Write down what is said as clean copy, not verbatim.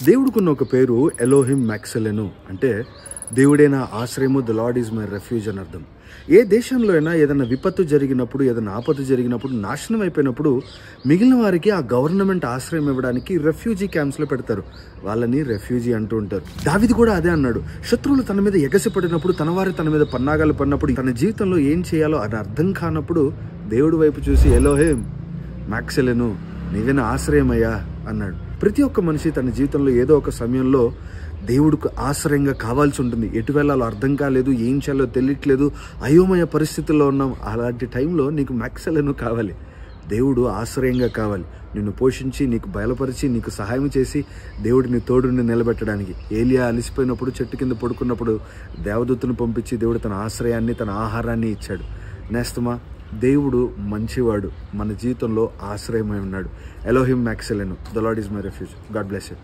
దేవుడికున్న ఒక పేరు ఎలోహిం మ్యాక్సెలెను, అంటే దేవుడే నా ఆశ్రయము, the lord is my refuge అని అర్థం. ఏ దేశంలో అయినా ఏదైనా విపత్తు జరిగినప్పుడు, ఏదైనా ఆపద జరిగినప్పుడు, నాశనం అయిపోయినప్పుడు మిగిలిన వారికి ఆ గవర్నమెంట్ ఆశ్రయం ఇవ్వడానికి రెఫ్యూజీ క్యాంప్స్లో పెడతారు. వాళ్ళని రెఫ్యూజీ అంటూ ఉంటారు. దావీదు కూడా అదే అన్నాడు. శత్రువులు తన మీద ఎగసిపడినప్పుడు, తన వారి తన మీద పన్నాగాలు పడినప్పుడు, తన జీవితంలో ఏం చేయాలో అది అర్థం కానప్పుడు దేవుడి వైపు చూసి ఎలోహిం మ్యాక్సెలెను, నీవే నా ఆశ్రయమయ్యా అన్నాడు. ప్రతి ఒక్క మనిషి తన జీవితంలో ఏదో ఒక సమయంలో దేవుడికి ఆశ్రయంగా కావాల్సి ఉంటుంది. ఎటు వెళ్ళాలో అర్థం కాలేదు, ఏం చేయాలో తెలియట్లేదు, అయోమయ పరిస్థితుల్లో ఉన్నాం. అలాంటి టైంలో నీకు మ్యాక్సెలెను కావాలి. దేవుడు ఆశ్రయంగా కావాలి, నిన్ను పోషించి, నీకు బయలుపరిచి, నీకు సహాయం చేసి, దేవుడిని తోడుని నిలబెట్టడానికి. ఏలియా అలిసిపోయినప్పుడు చెట్టు కింద పడుకున్నప్పుడు దేవదూతను పంపించి దేవుడు తన ఆశ్రయాన్ని, తన ఆహారాన్ని ఇచ్చాడు. నేస్తమా, దేవుడు మంచివాడు, మన జీవితంలో ఆశ్రయమై ఉన్నాడు. ఎలోహిం మ్యాక్సెలెను, the lord is my refuge. God bless you.